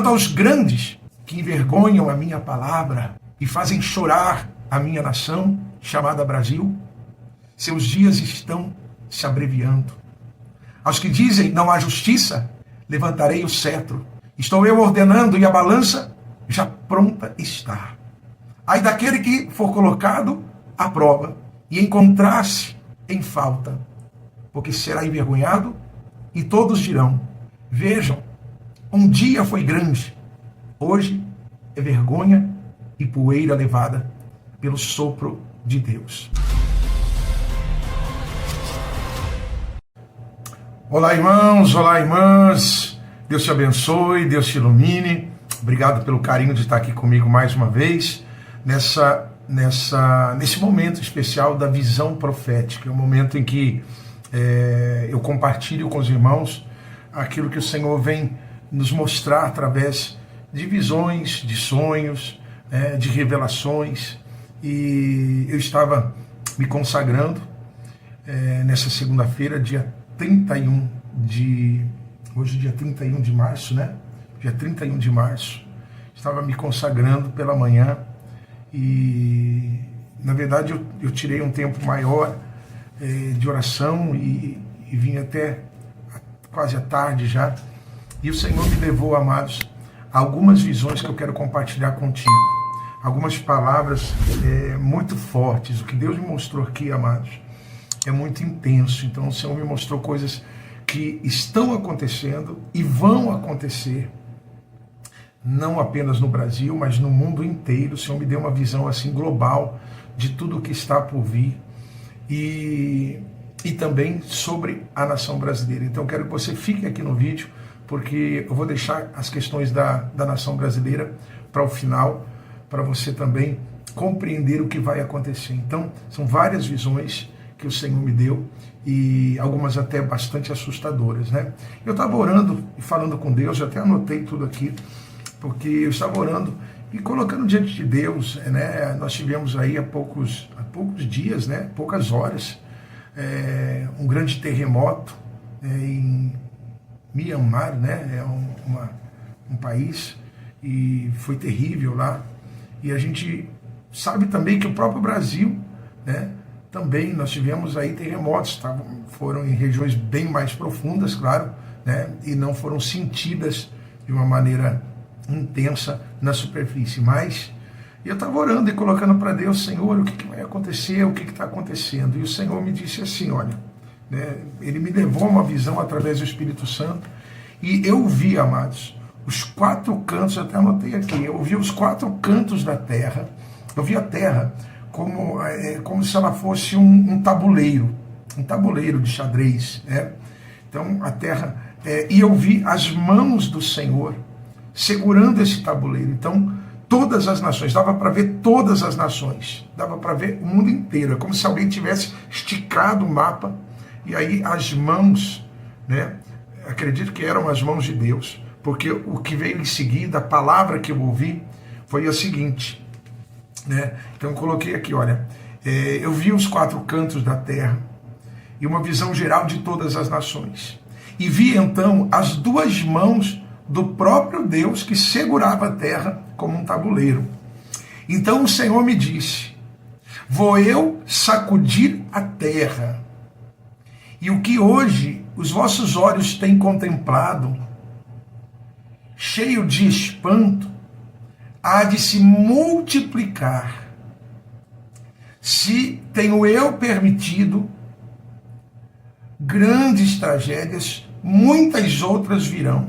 quanto aos grandes que envergonham a minha palavra e fazem chorar a minha nação, chamada Brasil, seus dias estão se abreviando. Aos que dizem não há justiça, levantarei o cetro. Estou eu ordenando e a balança já pronta está. Ai daquele que for colocado à prova e encontrar-se em falta, porque será envergonhado e todos dirão, vejam, um dia foi grande, hoje é vergonha e poeira levada pelo sopro de Deus. Olá, irmãos, olá, irmãs. Deus te abençoe, Deus te ilumine. Obrigado pelo carinho de estar aqui comigo mais uma vez, nesse momento especial da visão profética. É um momento em que eu compartilho com os irmãos aquilo que o Senhor vem nos mostrar através de visões, de sonhos, de revelações. E eu estava me consagrando nessa segunda-feira, dia 31 de... Hoje, dia 31 de março, né? Dia 31 de março. Estava me consagrando pela manhã e, na verdade, eu tirei um tempo maior de oração e vim até quase à tarde já. E o Senhor me levou, amados, a algumas visões que eu quero compartilhar contigo. Algumas palavras muito fortes. O que Deus me mostrou aqui, amados, é muito intenso. Então o Senhor me mostrou coisas que estão acontecendo e vão acontecer, não apenas no Brasil, mas no mundo inteiro. O Senhor me deu uma visão assim global de tudo o que está por vir e também sobre a nação brasileira. Então quero que você fique aqui no vídeo, porque eu vou deixar as questões da nação brasileira para o final, para você também compreender o que vai acontecer. Então são várias visões que o Senhor me deu, e algumas até bastante assustadoras, né? Eu estava orando e falando com Deus, eu até anotei tudo aqui, porque eu estava orando e colocando diante de Deus, né? Nós tivemos aí há poucos dias, né? Poucas horas, um grande terremoto em Myanmar, né? Um país, e foi terrível lá. E a gente sabe também que o próprio Brasil, né? Também nós tivemos aí terremotos, foram em regiões bem mais profundas, claro, né? E não foram sentidas de uma maneira intensa na superfície. Mas eu estava orando e colocando para Deus, Senhor, o que vai acontecer, o que está acontecendo? E o Senhor me disse assim, olha, né? Ele me levou a uma visão através do Espírito Santo, e eu vi, amados, os 4 cantos, eu até anotei aqui, eu vi os 4 cantos da terra, eu vi a terra como se ela fosse um tabuleiro de xadrez, né? Então a terra, e eu vi as mãos do Senhor segurando esse tabuleiro. Então todas as nações, dava para ver todas as nações, dava para ver o mundo inteiro, é como se alguém tivesse esticado o mapa, e aí as mãos, né? Acredito que eram as mãos de Deus, porque o que veio em seguida, a palavra que eu ouvi, foi a seguinte, né? Então eu coloquei aqui, olha, eu vi os 4 cantos da terra e uma visão geral de todas as nações, e vi então as 2 mãos do próprio Deus que segurava a terra como um tabuleiro. Então o Senhor me disse, vou eu sacudir a terra, e o que hoje os vossos olhos têm contemplado, cheio de espanto, há de se multiplicar, se tenho eu permitido. Grandes tragédias, muitas outras virão,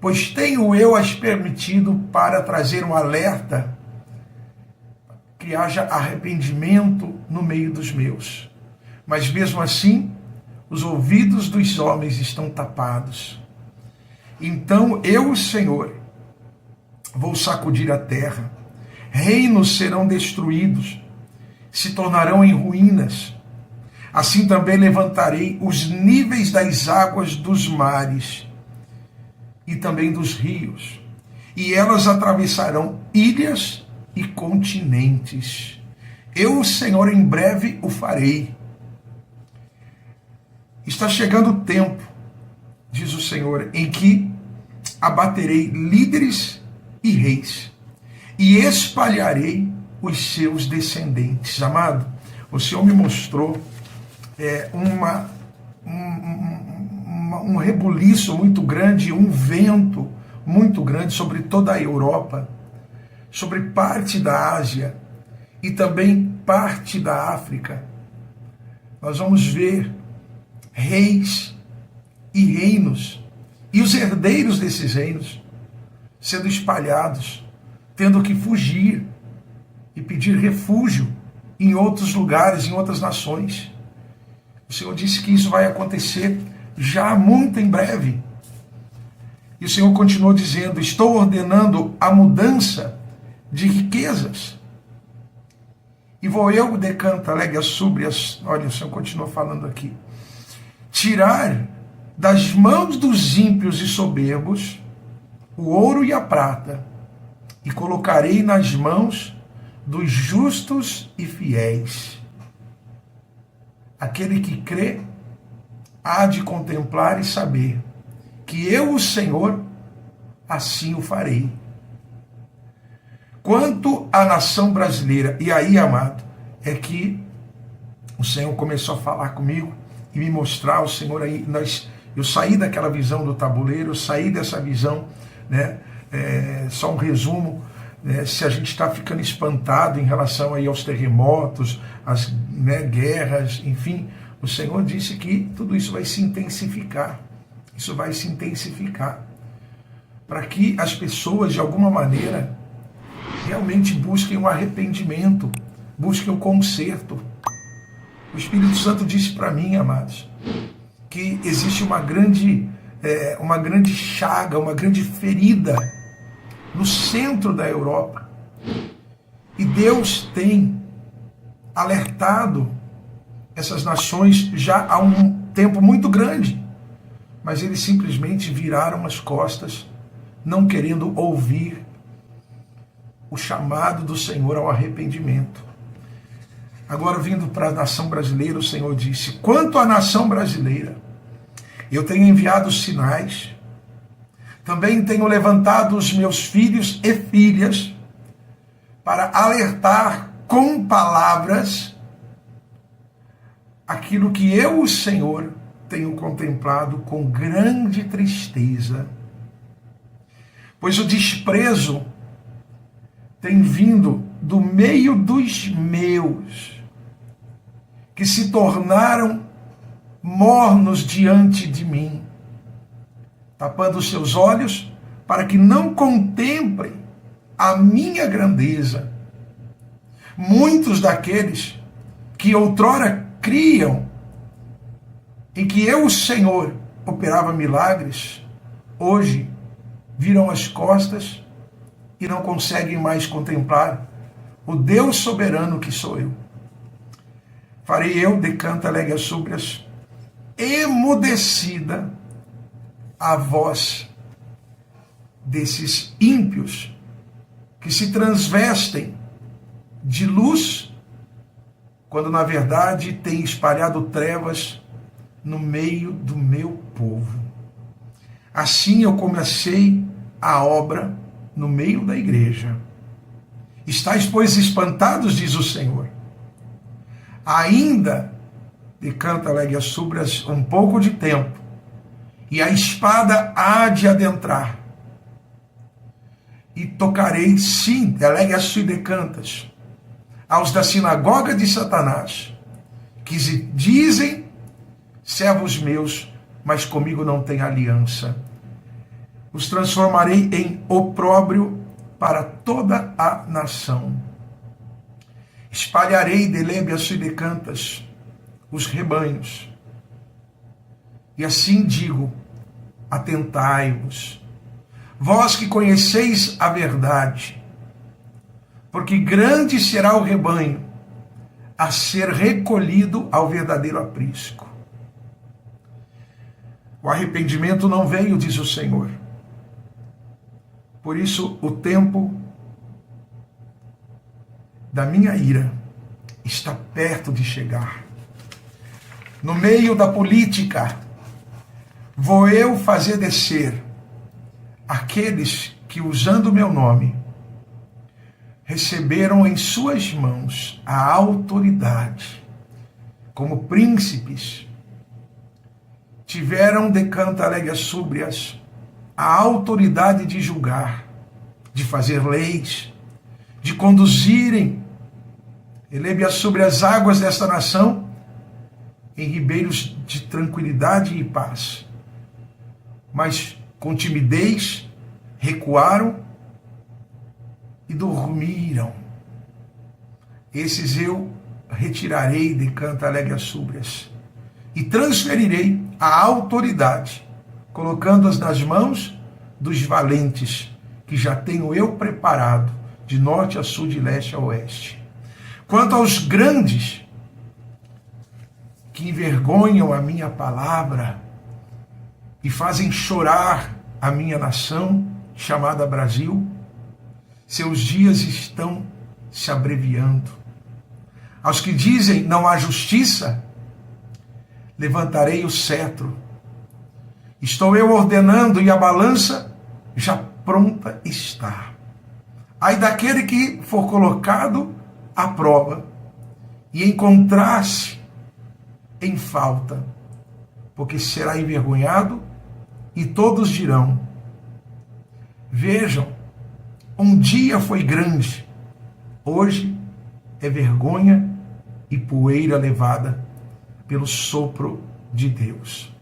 pois tenho eu as permitido para trazer um alerta, que haja arrependimento no meio dos meus. Mas mesmo assim, os ouvidos dos homens estão tapados. Então eu, Senhor, vou sacudir a terra, reinos serão destruídos, se tornarão em ruínas. Assim também levantarei os níveis das águas dos mares e também dos rios, e elas atravessarão ilhas e continentes. Eu, Senhor, em breve o farei. Está chegando o tempo, diz o Senhor, em que abaterei líderes e reis, e espalharei os seus descendentes. Amado, o Senhor me mostrou um rebuliço muito grande, um vento muito grande sobre toda a Europa, sobre parte da Ásia e também parte da África. Nós vamos ver reis e reinos, e os herdeiros desses reinos sendo espalhados, tendo que fugir e pedir refúgio em outros lugares, em outras nações. O Senhor disse que isso vai acontecer já muito em breve. E o Senhor continuou dizendo: estou ordenando a mudança de riquezas. E vou eu, decanta, lega súbrias, olha, o Senhor continua falando aqui, tirar das mãos dos ímpios e soberbos o ouro e a prata, e colocarei nas mãos dos justos e fiéis. Aquele que crê há de contemplar e saber que eu, o Senhor, assim o farei. Quanto à nação brasileira, e aí, amado, é que o Senhor começou a falar comigo e me mostrar, o Senhor aí, eu saí daquela visão do tabuleiro, eu saí dessa visão, né? Só um resumo, né? Se a gente está ficando espantado em relação aí aos terremotos, às, né, guerras, enfim, o Senhor disse que tudo isso vai se intensificar. Isso vai se intensificar para que as pessoas, de alguma maneira, realmente busquem um arrependimento, busquem o conserto. O Espírito Santo disse para mim, amados, que existe uma grande chaga, uma grande ferida no centro da Europa. E Deus tem alertado essas nações já há um tempo muito grande, mas eles simplesmente viraram as costas, não querendo ouvir o chamado do Senhor ao arrependimento. Agora, vindo para a nação brasileira, o Senhor disse: quanto à nação brasileira, eu tenho enviado sinais, também tenho levantado os meus filhos e filhas para alertar com palavras aquilo que eu, o Senhor, tenho contemplado com grande tristeza, pois o desprezo tem vindo do meio dos meus, que se tornaram mornos diante de mim, tapando os seus olhos para que não contemplem a minha grandeza. Muitos daqueles que outrora criam em que eu, o Senhor, operava milagres, hoje viram as costas e não conseguem mais contemplar o Deus soberano que sou eu. Farei eu, decanta, lega súbrias, emudecida a voz desses ímpios que se transvestem de luz, quando na verdade têm espalhado trevas no meio do meu povo. Assim eu comecei a obra no meio da igreja. Estais, pois, espantados, diz o Senhor. Ainda, decanta, lega súbrias, um pouco de tempo, e a espada há de adentrar. E tocarei, sim, delega e decantas, aos da sinagoga de Satanás, que dizem servos meus, mas comigo não tem aliança. Os transformarei em opróbrio para toda a nação. Espalharei delébias e decantas os rebanhos. E assim digo: atentai-vos, vós que conheceis a verdade, porque grande será o rebanho a ser recolhido ao verdadeiro aprisco. O arrependimento não veio, diz o Senhor. Por isso, o tempo da minha ira está perto de chegar. No meio da política, vou eu fazer descer aqueles que, usando o meu nome, receberam em suas mãos a autoridade, como príncipes, tiveram de cantarélias súbrias a autoridade de julgar, de fazer leis, de conduzirem elebe-a sobre as águas desta nação em ribeiros de tranquilidade e paz. Mas com timidez recuaram e dormiram. Esses eu retirarei de cantarélias súbrias e transferirei a autoridade, colocando-as nas mãos dos valentes, que já tenho eu preparado, de norte a sul, de leste a oeste. Quanto aos grandes, que envergonham a minha palavra e fazem chorar a minha nação, chamada Brasil, seus dias estão se abreviando. Aos que dizem não há justiça, levantarei o cetro. Estou eu ordenando e a balança já pronta está. Ai daquele que for colocado à prova e encontrar-se em falta, porque será envergonhado e todos dirão: vejam, um dia foi grande, hoje é vergonha e poeira levada pelo sopro de Deus.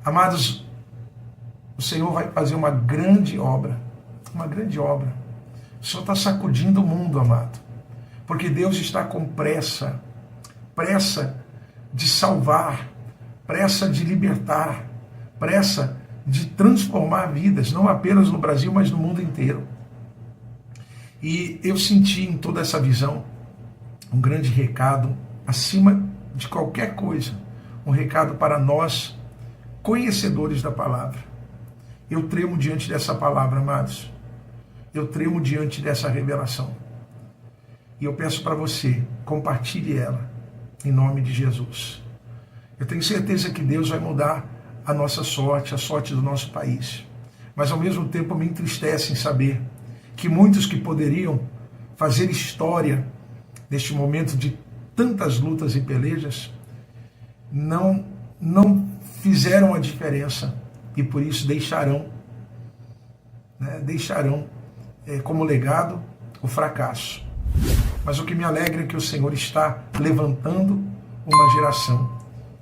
Amados, o Senhor vai fazer uma grande obra, uma grande obra. O Senhor está sacudindo o mundo, amado, porque Deus está com pressa, pressa de salvar, pressa de libertar, pressa de transformar vidas, não apenas no Brasil, mas no mundo inteiro. E eu senti em toda essa visão um grande recado, acima de qualquer coisa, um recado para nós, conhecedores da palavra. Eu tremo diante dessa palavra, amados. Eu tremo diante dessa revelação. E eu peço para você, compartilhe ela, em nome de Jesus. Eu tenho certeza que Deus vai mudar a nossa sorte, a sorte do nosso país. Mas ao mesmo tempo me entristece em saber que muitos que poderiam fazer história neste momento de tantas lutas e pelejas, não fizeram a diferença e por isso deixarão como legado o fracasso. Mas o que me alegra é que o Senhor está levantando uma geração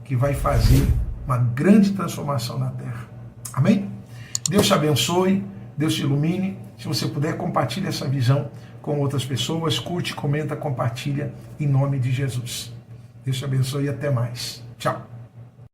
que vai fazer uma grande transformação na terra. Amém? Deus te abençoe, Deus te ilumine. Se você puder, compartilhe essa visão com outras pessoas. Curte, comenta, compartilha em nome de Jesus. Deus te abençoe e até mais. Tchau.